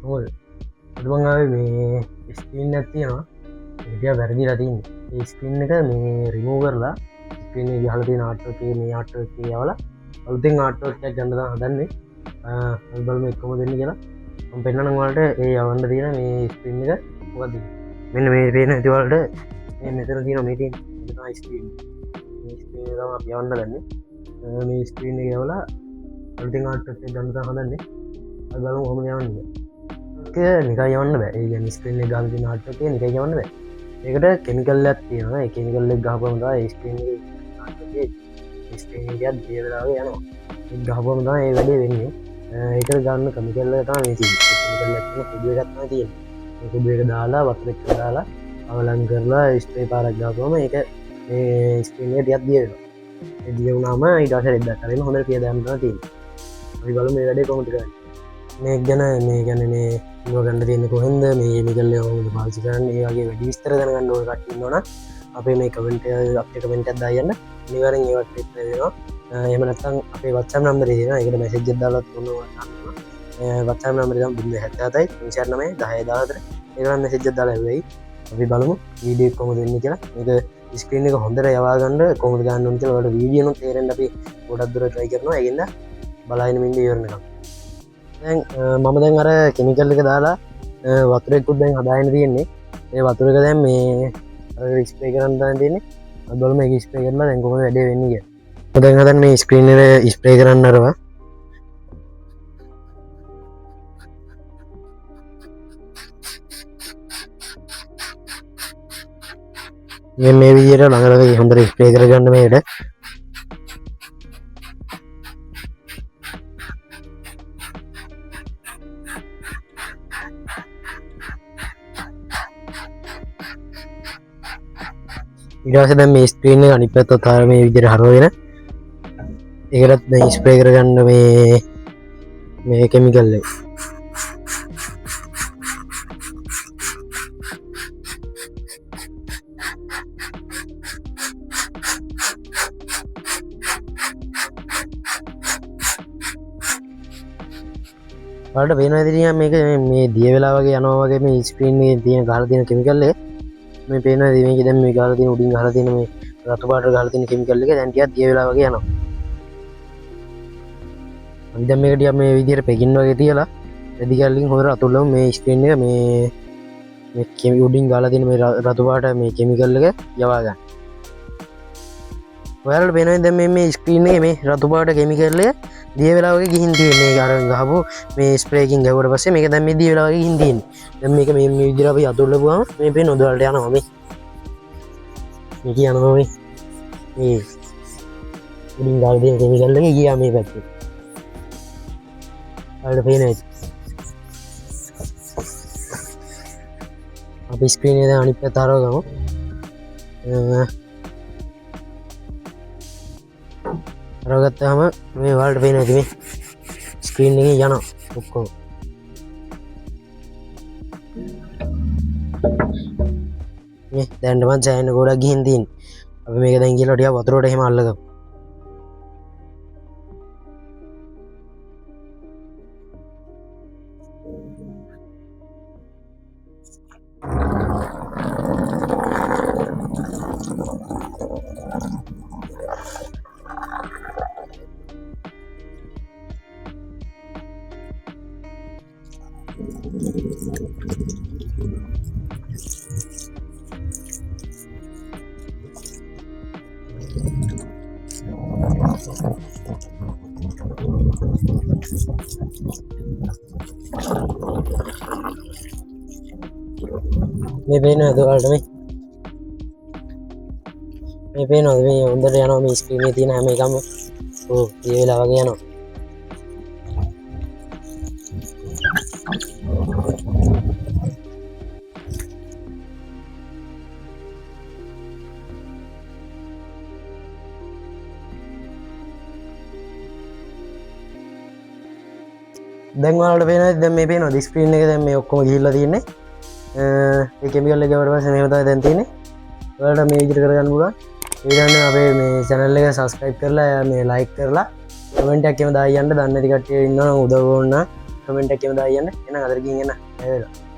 මොකද අද මං ආවේ මේ ස්ක්‍රීන් එකක් තියෙනවා ඒක ටිකක් වැරදිලා තියෙන්නේ. ඒ ස්ක්‍රීන් එක මේ රිමූව් කරලා ස්ක්‍රීන් එකේ ගහලා තියෙන ආට් වර්ක් එකේ මේ ආට් වර්ක් එක යවලා අලුතෙන් ආට් වර්ක් එකක් ගන්න තමයි හදන්නේ. අපි බලමු ඒක කොහොමද වෙන්නේ කියලා. මම පෙන්නනම් ඔයාලට ඒ යවන්න තියෙන මේ ස්ක්‍රීන් එක මොකක්ද කියලා. මෙන්න මේ පේන ඉතින් ඔයාලට මේ මෙතන තියෙන මේ තියෙන මේක තමයි ස්ක්‍රීන්. මේ ස්ක්‍රීන් එක තමයි අපි යවන්න ගන්නේ. මේ ස්ක්‍රීන් එක යවලා අලුතෙන් ආට් වර්ක් එකක් ගන්න තමයි හදන්නේ. අපි බලමු කොහොමද යවන්නේ කියලා. නිකන් යවන්න බෑ. ඒ කියන්නේ ස්ක්‍රීන් එක ගහලා තියෙන ආට් වර්ක් එක නිකන් යවන්න බෑ. ඒකට කෙමිකල් එකක් තියෙනවා. ඒ කෙමිකල් එක ගහපුවම තමයි ස්ක්‍රීන් එකේ ආට් වර්ක් එකේ ස්ක්‍රීන් එකක් දිය වෙලා වගේ යනවා. ඒක ගහපුවම තමයි ඒ වැඩේ වෙන්නේ. ඒකට ගන්න කෙමිකල් එක තමයි මේ තියෙන්නේ. කෙමිකල් එකක් තියෙන කුඩු එකක් තමයි තියෙන්නේ. මේ කුඩු එක දාලා වතුර එක්ක දාලා අවලං කරලා ස්ප්‍රේ පාරක් ගහපුවම ඒක මේ ස්ක්‍රීන් එක ටිකක් දිය වෙනවා. ඒ දිය වුණාම ඊට පස්සේ රෙද්දක් කරගෙන හොඳට පිය දාන්න තමයි තියෙන්නේ. අපි බලමු මේ වැඩේ කොහොමද කරන්නේ. මේක ගැන මේ කියන්නේ මේ ඉව ගන්න තියෙන්නේ කොහෙන්ද මේ කෙමිකල් එක කොහොමද පාවිච්චි කරන්නේ ඒ වගේ වැඩි විස්තර දැනගන්න ඕන කට්ටිය ඉන්නවනම් අපේ මේ කමෙන්ට් අපේ කමෙන්ට් එකක් දායන්න අනිවාර්යෙන් ඒවට රිප්ලයි වෙනවා. එහෙම නැත්නම් අපේ WhatsApp නම්බරේ දෙනවා. ඒකට මැසේජ් එකක් දාලා තුනවා ගන්නවා. WhatsApp නම්බරේ තමයි 077 349 1014. ඒකට මැසේජ් එකක් දාලා එව්වයි. අපි බලමු වීඩියෝ එක කොහොමද වෙන්නේ කියලා. මේක ස්ක්‍රීන් එක හොඳට යවා ගන්න කොහොමද ගන්න ඕන කියලා ඔයාලට වීඩියෝ එක තේරෙන්න අපි ගොඩක් දුර try කරනවා. ඒකෙන්ද බලයින් මින්ද ඉවරනකම්. දැන් මම දැන් අර කෙමිකල් එක දාලා වතුර එකකුත් දැන් හදාගෙන තියෙන්නේ. ඒ වතුර එක දැන් මේ අර ස්ප්‍රේ කරන්න දාන්න තියෙන්නේ. අපි බලමු මේක ස්ප්‍රේ කරලා දැන් කොහොමද වැඩේ වෙන්නේ කියලා. මම දැන් හදන්නේ මේ ස්ක්‍රීන් එක ස්ප්‍රේ කරන්න අරවා. මේ විදිහට ළඟ හොඳට ස්ප්‍රේ කරගන්න මේකට. ඊට පස්සේ දැන් මේ ස්ක්‍රීන් එක අනිත් පැත්තට තාර මේ විදිහට හරවගෙන ඒකටත් දැන් ස්ප්‍රේ කරගන්න මේ කෙමිකල් එක. ඔයාලට පේනවා ඉතින් මේක මේ දිය වෙලා වගේ යනවා වගේ මේ ස්ක්‍රීන් එකේ තියෙන ගහලා තියෙන කෙමිකල් එක මේ පේනවා ඉතින් මේක දැන් මේ ගහලා තියෙන උඩින් ගහලා තියෙන මේ රතු පාට ගහලා තියෙන කෙමිකල් එක දැන් ටිකක් දිය වෙලා වගේ යනවා. අපි දැන් මේක ටිකක් මේ විදිහට පෙකින් වගේ තියලා රෙදි කැල්ලකින් හොඳට අතුල්ලමු මේ ස්ක්‍රීන් එක මේ උඩින් ගහලා තියෙන මේ රතු පාට මේ කෙමිකල් එක යවා ගන්න. ඔයාලට පේනවා දැන් මේ ස්ක්‍රීන් එකේ මේ රතු පාට කෙමිකල් එක දිය වෙලා වගේ ගිහින් තියෙන්නේ. අර ගහපු මේ ස්ප්‍රේ එකකින් ගහුවට පස්සේ මේක දැන් මේ දිය වෙලා වගේ ගිහින් තියෙන්නේ. දැන් මේක මේ විදිහට අපි අතුල්ලපුවාම මේ පේන උඩට යනවා මේ යනවා මේ උඩින් ගාලා තියෙන කෙමිකල් එක ගියා මේ පැත්තේ. ඔයාලට පේනවා අපි ස්ක්‍රීන් එක දැන් අනිත් පැත්ත හරවගමු. හරවගත්තාම මේ ඔයාලට පේනවා ඉතින් මේ ස්ක්‍රීන් එකේ යනවා ඔක්කොම. මේ දැන් මම සෑහෙන ගොඩක් ගිහින් තියෙන්නේ. අපි මේක දැන් කියලා ටිකක් වතුරට එහෙම අල්ලගමු. මේ පේනවද ඔයාලට මේ පේනවද මේ හොඳට යනවා මේ ස්ක්‍රීන් එකේ තියෙන හැම එකම ඔව් ඒ වෙලාව වගේ යනවා. දැන් ඔයාලට පේනවද දැන් මේ පේනවද ස්ක්‍රීන් එකේ දැන් මේ ඔක්කොම ගිහිල්ලා තියෙන්නේ. ඒ කෙමිකල් එක වලට පස්සේ මෙහෙම තමයි දැන් තියෙන්නේ. ඔයාලට මේ විදිහට කරගන්න පුළුවන්. ඊළඟට අපේ මේ channel එක subscribe කරලා මේ like කරලා comment එකක් එහෙම දාලා යන්න. දන්නේ නැති කට්ටිය ඉන්නවනම් උදව් ඕන නම් කමෙන්ට් එකම දායන්න එන අදරකින් එන්න ඇදලා